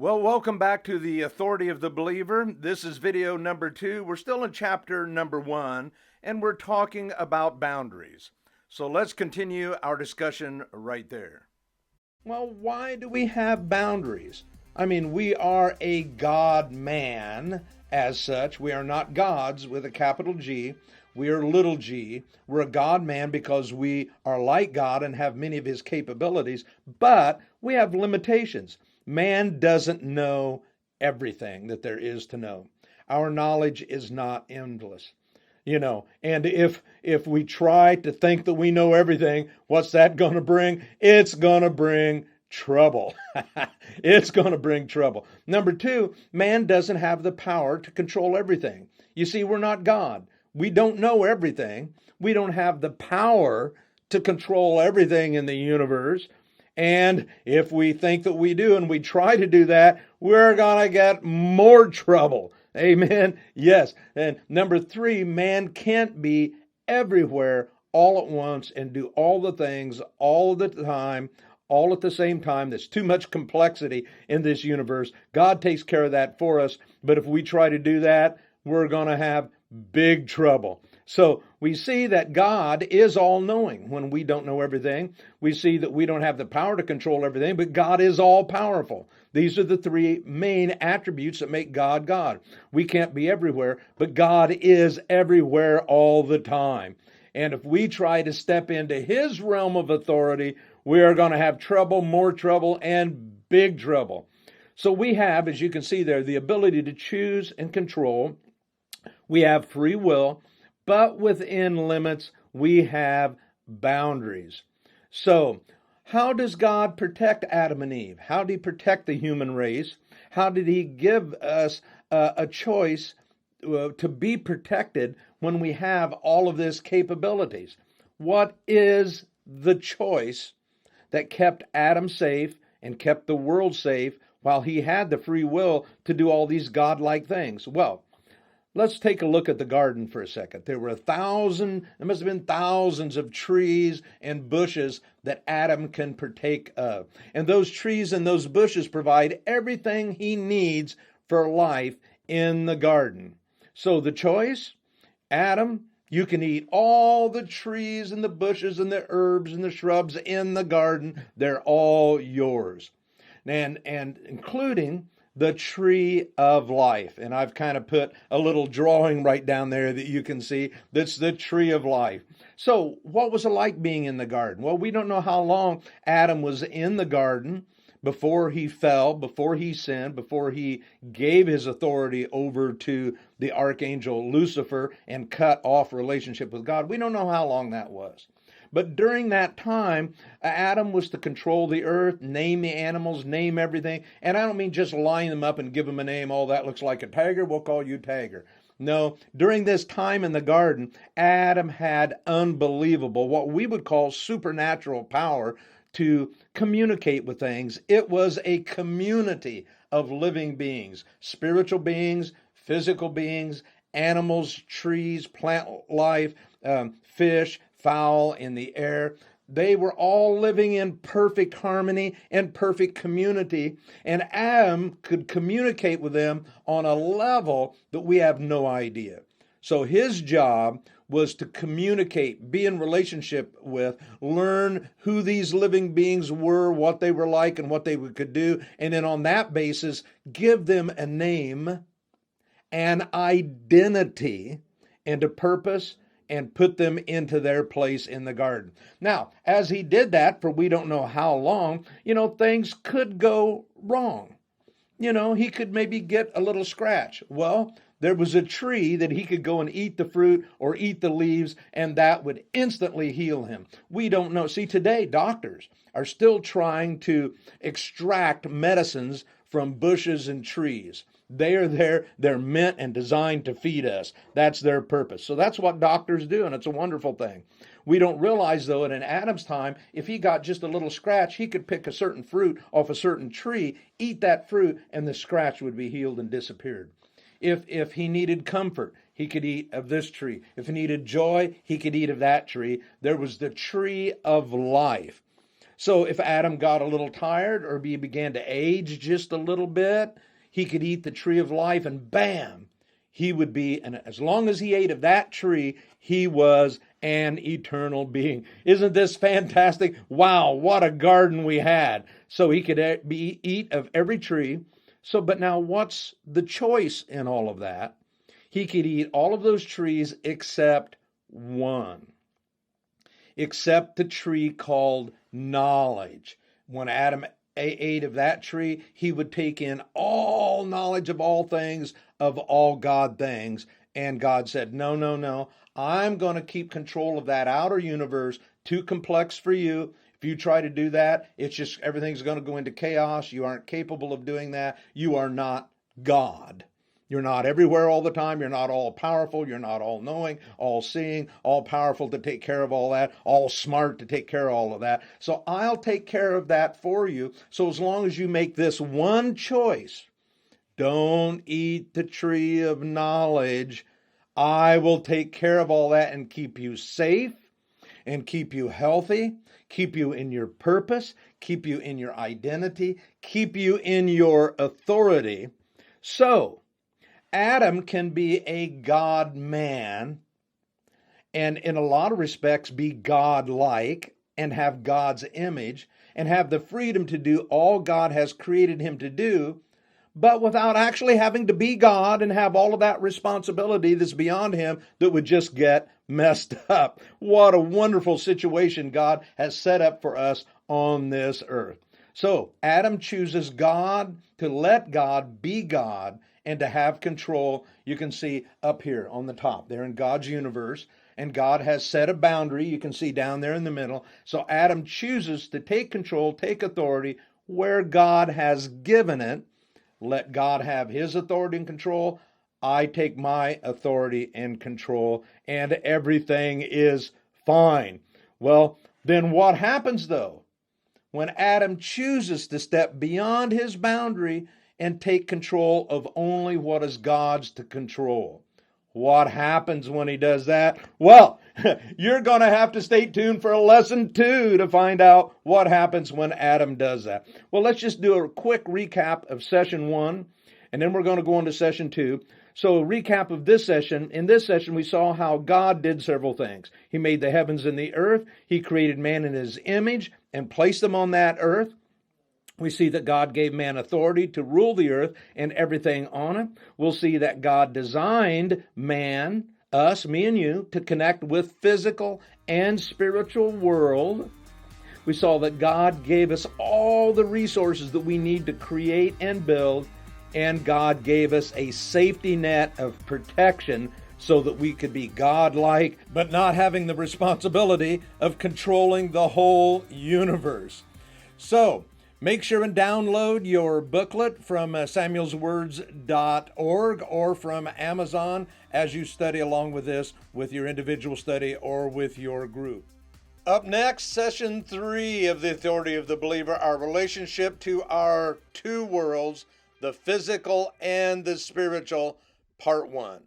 Well, welcome back to the Authority of the Believer. This is video number 2. We're still in chapter number 1, and we're talking about boundaries. So let's continue our discussion right there. Well, why do we have boundaries? I mean, we are a God man as such. We are not gods with a capital G. We are little g. We're a God man because we are like God and have many of his capabilities, but we have limitations. Man doesn't know everything that there is to know. Our knowledge is not endless. And if we try to think that we know everything, what's that going to bring? It's going to bring trouble. It's going to bring trouble. Number 2, man doesn't have the power to control everything. You see, we're not God. We don't know everything. We don't have the power to control everything in the universe. And if we think that we do and we try to do that, we're going to get more trouble. Amen. Yes. And number 3, man can't be everywhere all at once and do all the things all the time, all at the same time. There's too much complexity in this universe. God takes care of that for us. But if we try to do that, we're going to have big trouble. So we see that God is all-knowing when we don't know everything. We see that we don't have the power to control everything, but God is all-powerful. These are the 3 main attributes that make God God. We can't be everywhere, but God is everywhere all the time. And if we try to step into his realm of authority, we are going to have trouble, more trouble, and big trouble. So we have, as you can see there, the ability to choose and control. We have free will, but within limits, we have boundaries. So, how does God protect Adam and Eve? How did he protect the human race? How did he give us a choice to be protected when we have all of this capabilities? What is the choice that kept Adam safe and kept the world safe while he had the free will to do all these godlike things? Well, let's take a look at the garden for a second. There must have been thousands of trees and bushes that Adam can partake of. And those trees and those bushes provide everything he needs for life in the garden. So the choice, Adam, you can eat all the trees and the bushes and the herbs and the shrubs in the garden. They're all yours. And including the tree of life. And I've kind of put a little drawing right down there that you can see. That's the tree of life. So what was it like being in the garden? Well, we don't know how long Adam was in the garden before he fell, before he sinned, before he gave his authority over to the archangel Lucifer and cut off relationship with God. We don't know how long that was. But during that time, Adam was to control the earth, name the animals, name everything. And I don't mean just line them up and give them a name. Oh, that looks like a tiger. We'll call you Tiger. No, during this time in the garden, Adam had unbelievable, what we would call supernatural power to communicate with things. It was a community of living beings, spiritual beings, physical beings, animals, trees, plant life, fish, fowl in the air. They were all living in perfect harmony and perfect community, and Adam could communicate with them on a level that we have no idea. So his job was to communicate, be in relationship with, learn who these living beings were, what they were like, and what they could do, and then on that basis, give them a name, an identity, and a purpose, and put them into their place in the garden. Now, as he did that, for we don't know how long, things could go wrong. He could maybe get a little scratch. Well, there was a tree that he could go and eat the fruit or eat the leaves, and that would instantly heal him. We don't know. See, today, doctors are still trying to extract medicines from bushes and trees. They are there. They're meant and designed to feed us. That's their purpose. So that's what doctors do, and it's a wonderful thing. We don't realize, though, that in Adam's time, if he got just a little scratch, he could pick a certain fruit off a certain tree, eat that fruit, and the scratch would be healed and disappeared. If he needed comfort, he could eat of this tree. If he needed joy, he could eat of that tree. There was the tree of life. So if Adam got a little tired or he began to age just a little bit, he could eat the tree of life and bam, he would be, and as long as he ate of that tree, he was an eternal being. Isn't this fantastic? Wow, what a garden we had. So he could eat of every tree. So, but now what's the choice in all of that? He could eat all of those trees except one, except the tree called knowledge. When Adam ate of that tree, he would take in all knowledge of all things, of all God things. And God said, no, no, no, I'm going to keep control of that outer universe, too complex for you. If you try to do that, it's just everything's going to go into chaos. You aren't capable of doing that. You are not God. You're not everywhere all the time. You're not all powerful. You're not all knowing, all seeing, all powerful to take care of all that, all smart to take care of all of that. So I'll take care of that for you. So as long as you make this one choice, don't eat the tree of knowledge, I will take care of all that and keep you safe and keep you healthy, keep you in your purpose, keep you in your identity, keep you in your authority. So Adam can be a God man and in a lot of respects be God-like and have God's image and have the freedom to do all God has created him to do, but without actually having to be God and have all of that responsibility that's beyond him that would just get messed up. What a wonderful situation God has set up for us on this earth. So Adam chooses God, to let God be God and to have control. You can see up here on the top, there in God's universe, and God has set a boundary. You can see down there in the middle. So Adam chooses to take control, take authority where God has given it. Let God have his authority and control. I take my authority and control, and everything is fine. Well, then what happens though? When Adam chooses to step beyond his boundary and take control of only what is God's to control. What happens when he does that? Well, you're going to have to stay tuned for lesson 2 to find out what happens when Adam does that. Well, let's just do a quick recap of session 1, and then we're going to go on to session 2. So a recap of this session. In this session, we saw how God did several things. He made the heavens and the earth. He created man in his image and placed them on that earth. We see that God gave man authority to rule the earth and everything on it. We'll see that God designed man, us, me and you, to connect with physical and spiritual world. We saw that God gave us all the resources that we need to create and build, and God gave us a safety net of protection so that we could be God-like, but not having the responsibility of controlling the whole universe. So, make sure and download your booklet from samuelswords.org or from Amazon as you study along with this with your individual study or with your group. Up next, session 3 of the Authority of the Believer, our relationship to our two worlds, the physical and the spiritual, part 1.